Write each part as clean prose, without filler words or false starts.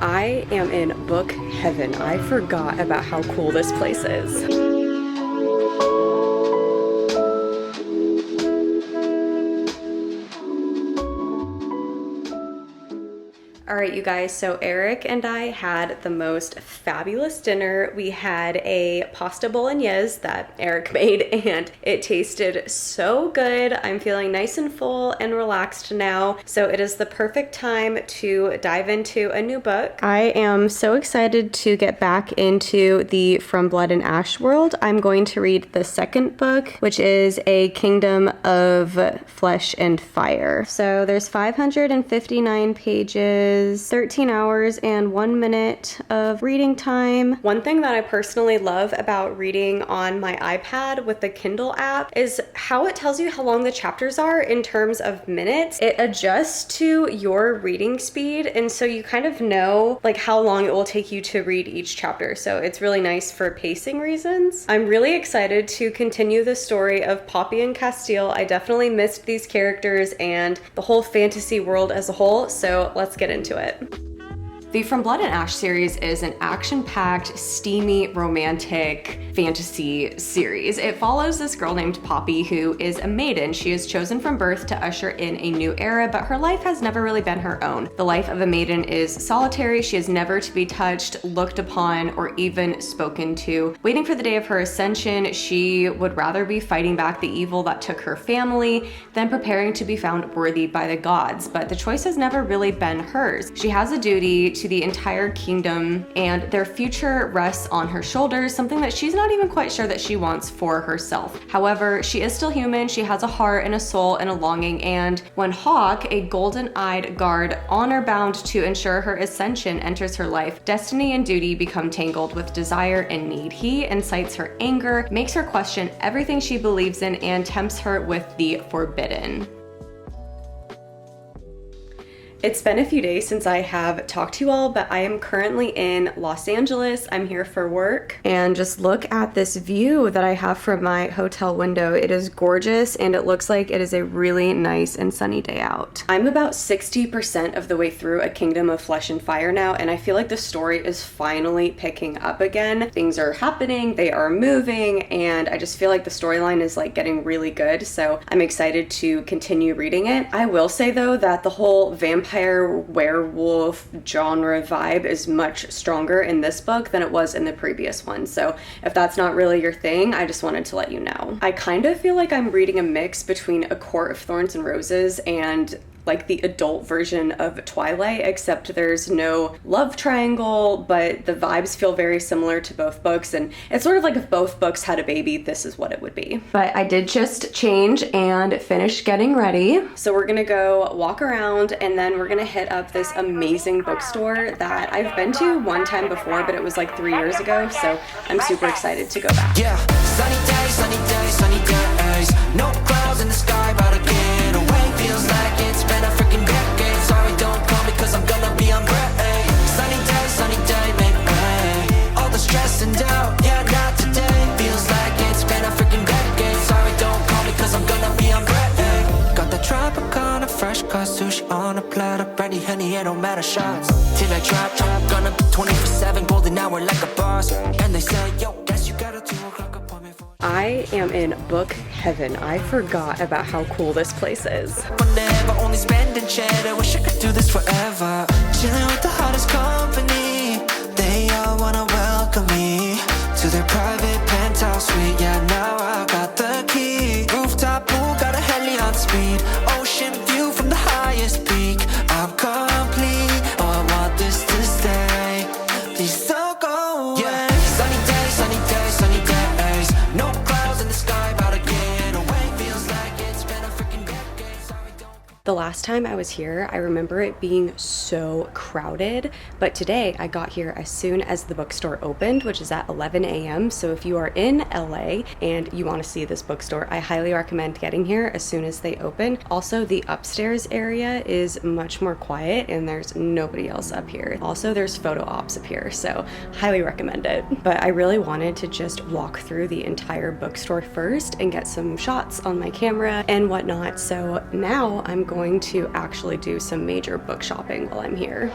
I am in book heaven. I forgot about how cool this place is. All right, you guys, so Eric and I had the most fabulous dinner. We had a pasta bolognese that Eric made, and it tasted so good. I'm feeling nice and full and relaxed now, so it is the perfect time to dive into a new book. I am so excited to get back into the From Blood and Ash world. I'm going to read the second book, which is A Kingdom of Flesh and Fire. So there's 559 pages, 13 hours and 1 minute of reading time. One thing that I personally love about reading on my iPad with the Kindle app is how it tells you how long the chapters are in terms of minutes. It adjusts to your reading speed, and so you kind of know like how long it will take you to read each chapter. So it's really nice for pacing reasons. I'm really excited to continue the story of Poppy and Castile. I definitely missed these characters and the whole fantasy world as a whole, so let's get into it. The From Blood and Ash series is an action-packed, steamy, romantic fantasy series. It follows this girl named Poppy who is a maiden. She is chosen from birth to usher in a new era, but her life has never really been her own. The life of a maiden is solitary. She is never to be touched, looked upon, or even spoken to. Waiting for the day of her ascension, she would rather be fighting back the evil that took her family than preparing to be found worthy by the gods. But the choice has never really been hers. She has a duty to the entire kingdom, and their future rests on her shoulders, something that she's not even quite sure that she wants for herself. However, she is still human. She has a heart and a soul and a longing, and when Hawk, a golden-eyed guard honor-bound to ensure her ascension, enters her life, destiny and duty become tangled with desire and need. He incites her anger, makes her question everything she believes in, and tempts her with the forbidden. It's been a few days since I have talked to you all, but I am currently in Los Angeles. I'm here for work, and just look at this view that I have from my hotel window. It is gorgeous, and it looks like it is a really nice and sunny day out. I'm about 60% of the way through A Kingdom of Flesh and Fire now, and I feel like the story is finally picking up again. Things are happening, they are moving, and I just feel like the storyline is like getting really good, so I'm excited to continue reading it. I will say though that the whole vampire werewolf genre vibe is much stronger in this book than it was in the previous one. So if that's not really your thing, I just wanted to let you know. I kind of feel like I'm reading a mix between A Court of Thorns and Roses and like the adult version of Twilight, except there's no love triangle, but the vibes feel very similar to both books, and it's sort of like if both books had a baby, this is what it would be. But I did just change and finish getting ready, so we're gonna go walk around, and then we're gonna hit up this amazing bookstore that I've been to one time before, but it was like 3 years ago, so I'm super excited to go back. Yeah, sunny days, sunny days, sunny days. No clouds in the sky, about to get away. Feels like it's been a freaking decade. Sorry, don't call me cause I'm gonna be on break. Sunny day, make way. All the stress and doubt, yeah, not today. Feels like it's been a freaking decade. Sorry, don't call me cause I'm gonna be on break. Got the Tropicana, fresh cut sushi on a platter. Brandy, honey, it don't matter, shots till I drop. Gonna be 24/7, golden hour like a boss. And they say, yo, guess you got a 2 o'clock appointment for. I am in book heaven. I forgot about how cool this place is. Never only spending cheddar. Wish I could do this forever. Chilling with the hottest company. They all wanna welcome me to their private penthouse suite. Yeah, now I got the key. Rooftop pool, got a heli on speed. Ocean view from the highest peak. I'm complete. Oh, I want this to stay. Please don't go away. Yeah. Sunny days, sunny days, sunny days. No clouds in the sky, about to get away. Feels like it's been a freaking decade. Sorry, don't. The last time I was here, I remember it being so crowded, but today I got here as soon as the bookstore opened, which is at 11 a.m. So if you are in LA and you want to see this bookstore, I highly recommend getting here as soon as they open. Also, the upstairs area is much more quiet and there's nobody else up here. Also, there's photo ops up here, so highly recommend it. But I really wanted to just walk through the entire bookstore first and get some shots on my camera and whatnot. So now I'm going to actually do some major book shopping while I'm here.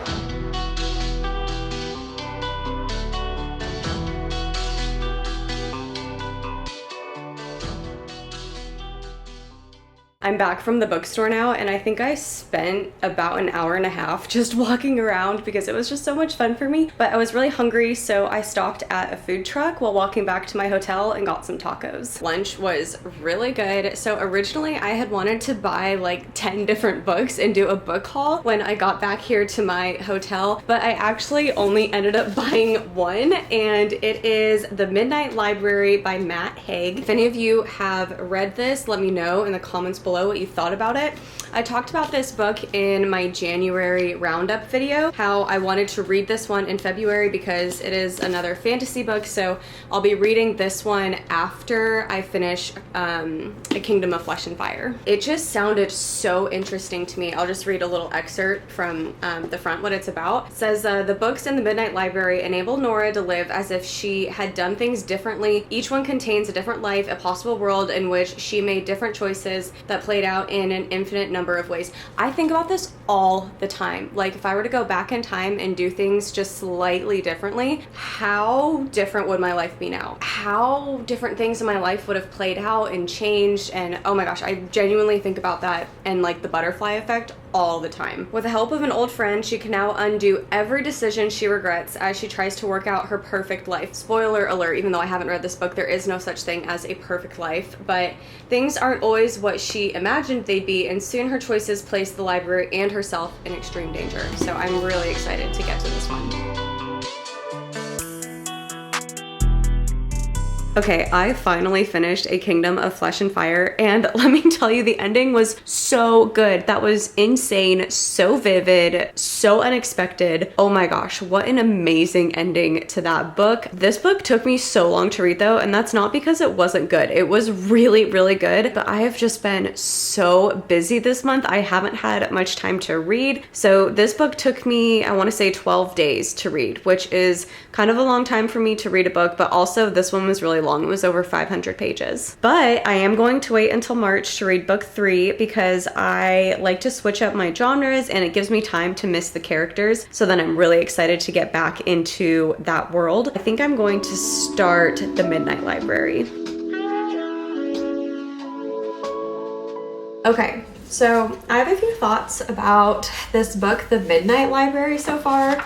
I'm back from the bookstore now, and I think I spent about an hour and a half just walking around because it was just so much fun for me. But I was really hungry, so I stopped at a food truck while walking back to my hotel and got some tacos. Lunch was really good. So originally I had wanted to buy like 10 different books and do a book haul when I got back here to my hotel, but I actually only ended up buying one, and it is The Midnight Library by Matt Haig. If any of you have read this, let me know in the comments below what you thought about it. I talked about this book in my January roundup video, how I wanted to read this one in February because it is another fantasy book, so I'll be reading this one after I finish A Kingdom of Flesh and Fire. It just sounded so interesting to me. I'll just read a little excerpt from the front, what it's about. It says, the books in the Midnight Library enable Nora to live as if she had done things differently. Each one contains a different life, a possible world in which she made different choices that played out in an infinite number of ways. I think about this all the time. Like, if I were to go back in time and do things just slightly differently, how different would my life be now? How different things in my life would have played out and changed, and oh my gosh, I genuinely think about that and like the butterfly effect all the time. With the help of an old friend, she can now undo every decision she regrets as she tries to work out her perfect life. Spoiler alert, even though I haven't read this book, there is no such thing as a perfect life, but things aren't always what she imagined they'd be, and soon her choices place the library and herself in extreme danger. So I'm really excited to get to this one. Okay, I finally finished A Kingdom of Flesh and Fire, and let me tell you, the ending was so good. That was insane, so vivid, so unexpected. Oh my gosh, what an amazing ending to that book. This book took me so long to read though, and that's not because it wasn't good. It was really, really good, but I have just been so busy this month. I haven't had much time to read. So this book took me, I want to say 12 days to read, which is kind of a long time for me to read a book, but also this one was really long. It was over 500 pages. But I am going to wait until March to read book 3 because I like to switch up my genres and it gives me time to miss the characters. So then I'm really excited to get back into that world. I think I'm going to start The Midnight Library. Okay, so I have a few thoughts about this book, The Midnight Library, so far.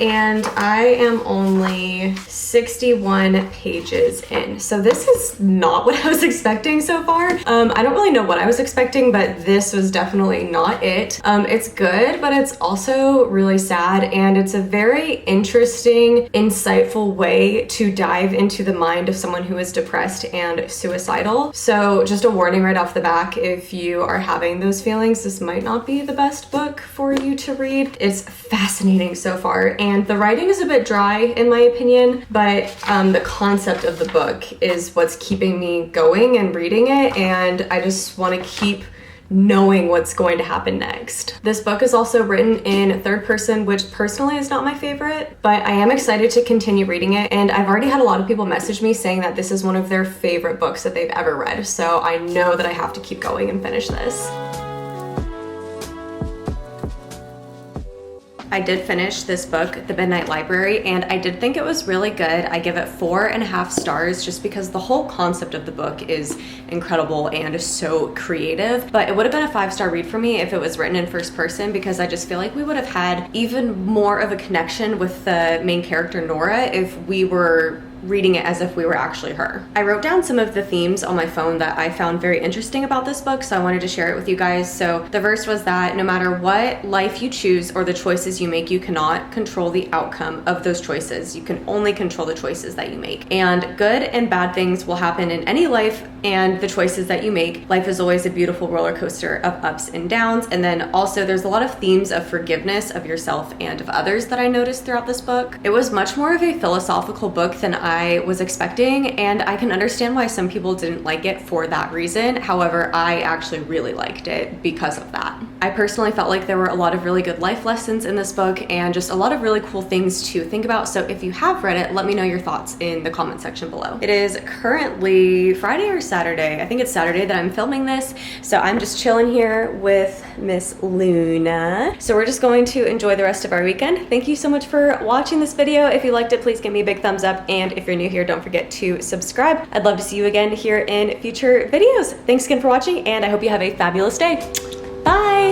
And I am only 61 pages in. So this is not what I was expecting so far. I don't really know what I was expecting, but this was definitely not it. It's good, but it's also really sad. And it's a very interesting, insightful way to dive into the mind of someone who is depressed and suicidal. So just a warning right off the back, if you are having those feelings, this might not be the best book for you to read. It's fascinating so far. And the writing is a bit dry in my opinion, but the concept of the book is what's keeping me going and reading it, and I just want to keep knowing what's going to happen next. This book is also written in third person, which personally is not my favorite, but I am excited to continue reading it, and I've already had a lot of people message me saying that this is one of their favorite books that they've ever read, so I know that I have to keep going and finish this. I did finish this book, The Midnight Library, and I did think it was really good. I give it 4.5 stars just because the whole concept of the book is incredible and so creative. But it would have been a 5-star read for me if it was written in first person, because I just feel like we would have had even more of a connection with the main character, Nora, if we were reading it as if we were actually her. I wrote down some of the themes on my phone that I found very interesting about this book, so I wanted to share it with you guys. So the first was that no matter what life you choose or the choices you make, you cannot control the outcome of those choices. You can only control the choices that you make. And good and bad things will happen in any life, and the choices that you make. Life is always a beautiful roller coaster of ups and downs. And then also there's a lot of themes of forgiveness of yourself and of others that I noticed throughout this book. It was much more of a philosophical book than I was expecting, and I can understand why some people didn't like it for that reason. However, I actually really liked it because of that. I personally felt like there were a lot of really good life lessons in this book and just a lot of really cool things to think about. So if you have read it, let me know your thoughts in the comment section below. It is currently Friday or Saturday. I think it's Saturday that I'm filming this. So I'm just chilling here with Miss Luna. So we're just going to enjoy the rest of our weekend. Thank you so much for watching this video. If you liked it, please give me a big thumbs up. And if you're new here, don't forget to subscribe. I'd love to see you again here in future videos. Thanks again for watching, and I hope you have a fabulous day. Bye.